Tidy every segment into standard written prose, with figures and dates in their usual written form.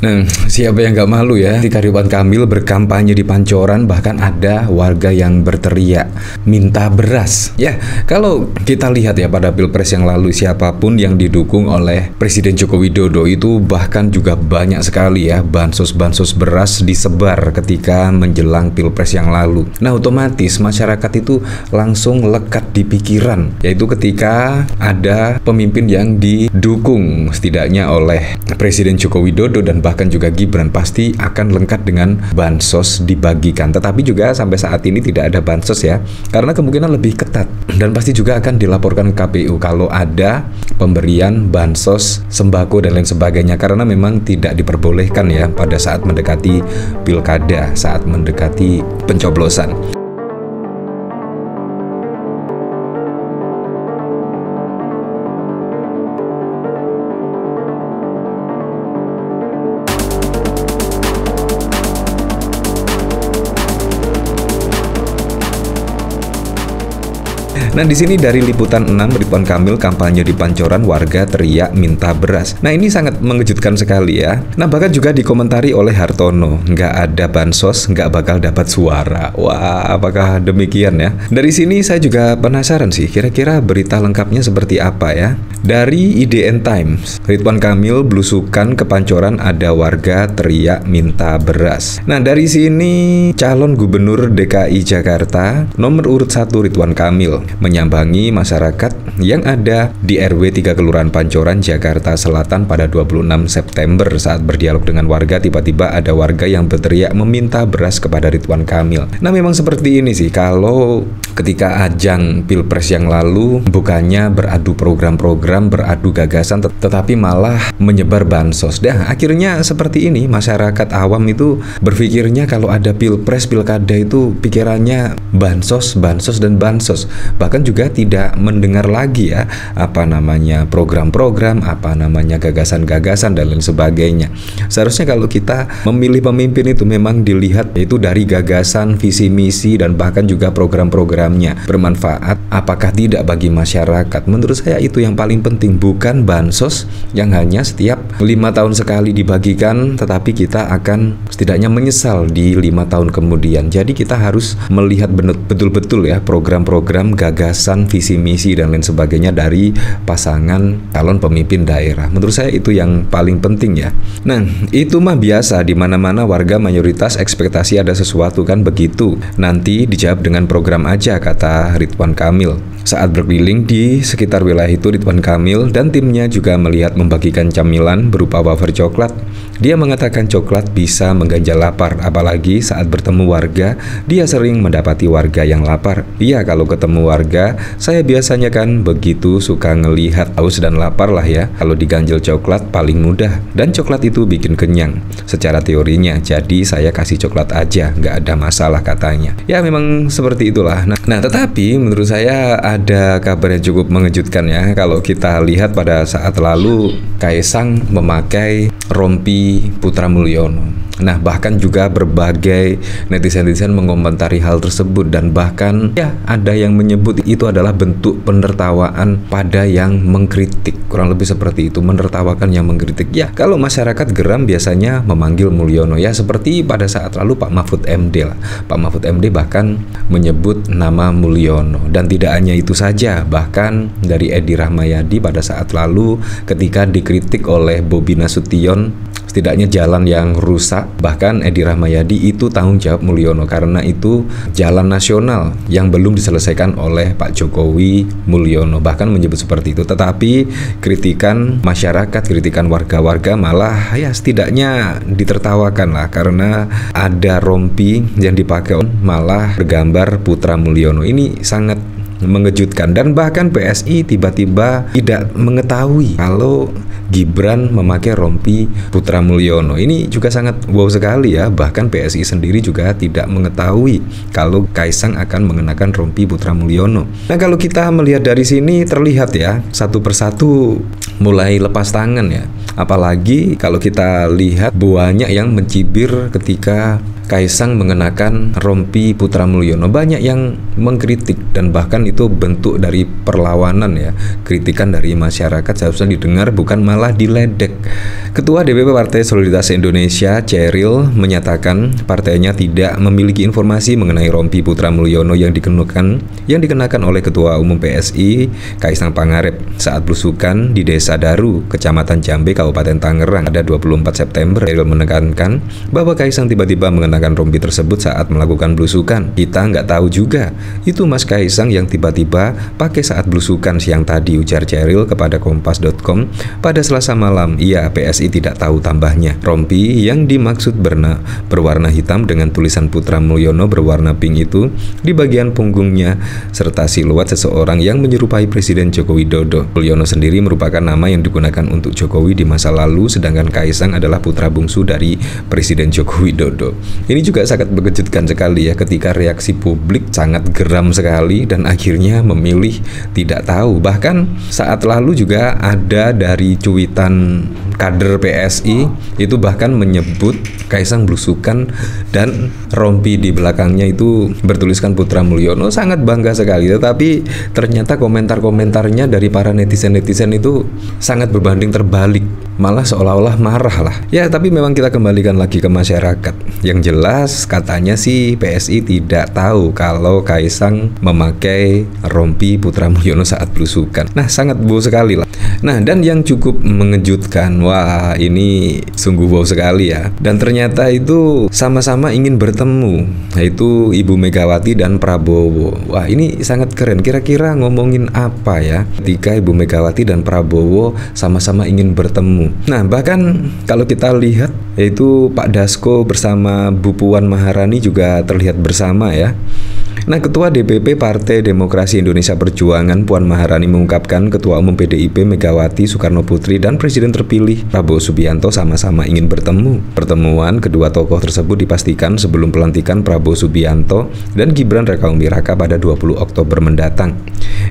Nah, siapa yang gak malu ya ketika Ridwan Kamil berkampanye di Pancoran, bahkan ada warga yang berteriak minta beras. Ya, kalau kita lihat ya pada Pilpres yang lalu, siapapun yang didukung oleh Presiden Joko Widodo itu bahkan juga banyak sekali ya bansos-bansos beras disebar ketika menjelang Pilpres yang lalu. Nah, otomatis masyarakat itu langsung lekat di pikiran, yaitu ketika ada pemimpin yang didukung setidaknya oleh Presiden Joko Widodo dan bahkan juga Gibran, pasti akan lengkap dengan bansos dibagikan. Tetapi juga sampai saat ini tidak ada bansos ya, karena kemungkinan lebih ketat, dan pasti juga akan dilaporkan ke KPU kalau ada pemberian bansos sembako dan lain sebagainya, karena memang tidak diperbolehkan ya pada saat mendekati pilkada, saat mendekati pencoblosan. Nah, di sini dari Liputan 6, Ridwan Kamil kampanye di Pancoran, warga teriak minta beras. Nah, ini sangat mengejutkan sekali ya. Nah, bahkan juga dikomentari oleh Hartono, nggak ada bansos, nggak bakal dapat suara. Wah, apakah demikian ya? Dari sini saya juga penasaran sih, kira-kira berita lengkapnya seperti apa ya? Dari IDN Times, Ridwan Kamil belusukan ke Pancoran, ada warga teriak minta beras. Nah, dari sini calon gubernur DKI Jakarta nomor urut 1 Ridwan Kamil menyambangi masyarakat yang ada di RW 3 Kelurahan Pancoran, Jakarta Selatan pada 26 September. Saat berdialog dengan warga, tiba-tiba ada warga yang berteriak meminta beras kepada Ridwan Kamil. Nah, memang seperti ini sih, kalau ketika ajang Pilpres yang lalu bukannya beradu program-program, beradu gagasan, tetapi malah menyebar bansos. Dah, akhirnya seperti ini, masyarakat awam itu berpikirnya kalau ada Pilpres, pilkada itu pikirannya bansos, bansos, dan bansos. Bahkan juga tidak mendengar lagi ya apa namanya program-program, apa namanya gagasan-gagasan dan lain sebagainya. Seharusnya kalau kita memilih pemimpin itu memang dilihat itu dari gagasan, visi misi, dan bahkan juga program-programnya bermanfaat apakah tidak bagi masyarakat. Menurut saya itu yang paling penting, bukan bansos yang hanya setiap 5 tahun sekali dibagikan, tetapi kita akan setidaknya menyesal di 5 tahun kemudian. Jadi kita harus melihat betul-betul ya program-program, gagasan, visi misi dan lain sebagainya dari pasangan calon pemimpin daerah. Menurut saya itu yang paling penting ya. Nah, itu mah biasa, di mana-mana warga mayoritas ekspektasi ada sesuatu kan begitu. Nanti dijawab dengan program aja, kata Ridwan Kamil. Saat berkeliling di sekitar wilayah itu, Ridwan Kamil dan timnya juga melihat membagikan camilan berupa wafer coklat. Dia mengatakan coklat bisa mengganjal lapar, apalagi saat bertemu warga, dia sering mendapati warga yang lapar. Iya, kalau ketemu warga, saya biasanya kan begitu suka ngelihat haus dan lapar lah ya. Kalau diganjel coklat paling mudah, dan coklat itu bikin kenyang secara teorinya, jadi saya kasih coklat aja, nggak ada masalah katanya. Ya memang seperti itulah. Nah, tetapi menurut saya ada kabar yang cukup mengejutkan ya. Kalau kita lihat pada saat lalu Kaisang memakai rompi Putra Mulyono. Nah, bahkan juga berbagai netizen-netizen mengomentari hal tersebut, dan bahkan ya ada yang menyebut itu adalah bentuk penertawaan pada yang mengkritik. Kurang lebih seperti itu, menertawakan yang mengkritik. Ya, kalau masyarakat geram biasanya memanggil Mulyono ya, seperti pada saat lalu Pak Mahfud MD lah. Pak Mahfud MD bahkan menyebut nama Mulyono. Dan tidak hanya itu saja, bahkan dari Edi Rahmayadi pada saat lalu ketika dikritik oleh Bobi Nasution setidaknya jalan yang rusak, bahkan Edi Rahmayadi itu tanggung jawab Mulyono karena itu jalan nasional yang belum diselesaikan oleh Pak Jokowi Mulyono, bahkan menyebut seperti itu. Tetapi kritikan masyarakat, kritikan warga-warga malah ya setidaknya ditertawakan lah, karena ada rompi yang dipakai malah bergambar Putra Mulyono. Ini sangat mengejutkan, dan bahkan PSI tiba-tiba tidak mengetahui kalau Gibran memakai rompi Putra Mulyono. Ini juga sangat wow sekali ya. Bahkan PSI sendiri juga tidak mengetahui kalau Kaisang akan mengenakan rompi Putra Mulyono. Nah, kalau kita melihat dari sini terlihat ya satu persatu mulai lepas tangan ya. Apalagi kalau kita lihat banyak yang mencibir ketika Kaisang mengenakan rompi Putra Mulyono. Banyak yang mengkritik dan bahkan itu bentuk dari perlawanan ya. Kritikan dari masyarakat seharusnya didengar, bukan malah diledek. Ketua DPP Partai Solidaritas Indonesia, Ceril, menyatakan partainya tidak memiliki informasi mengenai rompi Putra Mulyono yang dikenakan oleh Ketua Umum PSI, Kaisang Pangarep saat belusukan di Desa Daru, Kecamatan Jambe, Kabupaten Tangerang pada 24 September. Ceril menekankan bahwa Kaisang tiba-tiba mengenakan rompi tersebut saat melakukan belusukan. Kita nggak tahu juga, itu Mas Kaisang yang tiba-tiba pakai saat belusukan siang tadi, ujar Ceril kepada Kompas.com pada Selasa malam. Iya, PSI tidak tahu tambahnya. Rompi yang dimaksud berwarna hitam dengan tulisan Putra Mulyono berwarna pink itu di bagian punggungnya serta siluet seseorang yang menyerupai Presiden Joko Widodo. Mulyono sendiri merupakan nama yang digunakan untuk Jokowi di masa lalu, sedangkan Kaisang adalah putra bungsu dari Presiden Joko Widodo. Ini juga sangat mengejutkan sekali ya, ketika reaksi publik sangat geram sekali dan akhirnya memilih tidak tahu. Bahkan saat lalu juga ada dari cuitan kader PSI itu bahkan menyebut Kaisang belusukan dan rompi di belakangnya itu bertuliskan Putra Mulyono, sangat bangga sekali. Tetapi ternyata komentar-komentarnya dari para netizen-netizen itu sangat berbanding terbalik, malah seolah-olah marah lah. Ya, tapi memang kita kembalikan lagi ke masyarakat. Yang jelas katanya sih PSI tidak tahu kalau Kaisang memakai rompi Putra Mulyono saat belusukan. Nah, sangat wow sekali lah. Nah, dan yang cukup mengejutkan, wah ini sungguh wow sekali ya. Dan ternyata itu sama-sama ingin bertemu, yaitu Ibu Megawati dan Prabowo. Wah, ini sangat keren. Kira-kira ngomongin apa ya ketika Ibu Megawati dan Prabowo sama-sama ingin bertemu. Nah, bahkan kalau kita lihat, yaitu Pak Dasko bersama Bu Puan Maharani juga terlihat bersama ya. Nah, Ketua DPP Partai Demokrasi Indonesia Perjuangan Puan Maharani mengungkapkan Ketua Umum PDIP Megawati Soekarno Putri dan Presiden terpilih Prabowo Subianto sama-sama ingin bertemu. Pertemuan kedua tokoh tersebut dipastikan sebelum pelantikan Prabowo Subianto dan Gibran Rakabuming Raka pada 20 Oktober mendatang.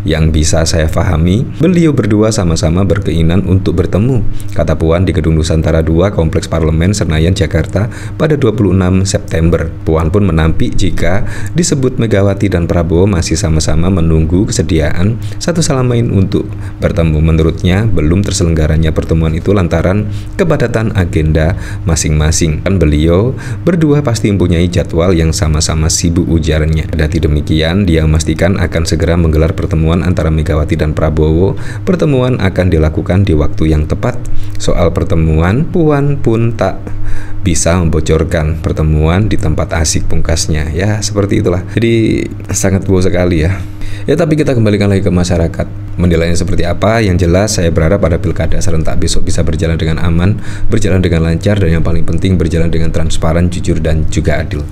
Yang bisa saya pahami, beliau berdua sama-sama berkeinginan untuk bertemu, kata Puan di Gedung Nusantara II Kompleks Parlemen Senayan, Jakarta pada 26 September. Puan pun menampik jika disebut Megawati dan Prabowo masih sama-sama menunggu kesediaan satu sama lain untuk bertemu. Menurutnya, belum terselenggaranya pertemuan itu lantaran kepadatan agenda masing-masing. Dan beliau berdua pasti mempunyai jadwal yang sama-sama sibuk, ujarnya. Kendati demikian, dia memastikan akan segera menggelar pertemuan antara Megawati dan Prabowo. Pertemuan akan dilakukan di waktu yang tepat. Soal pertemuan, Puan pun tak bisa membocorkan pertemuan di tempat asik, pungkasnya. Ya, seperti itulah. Jadi sangat wow sekali ya. Ya, tapi kita kembalikan lagi ke masyarakat. Menilainya seperti apa? Yang jelas saya berharap pada pilkada serentak besok bisa berjalan dengan aman, berjalan dengan lancar, dan yang paling penting berjalan dengan transparan, jujur, dan juga adil.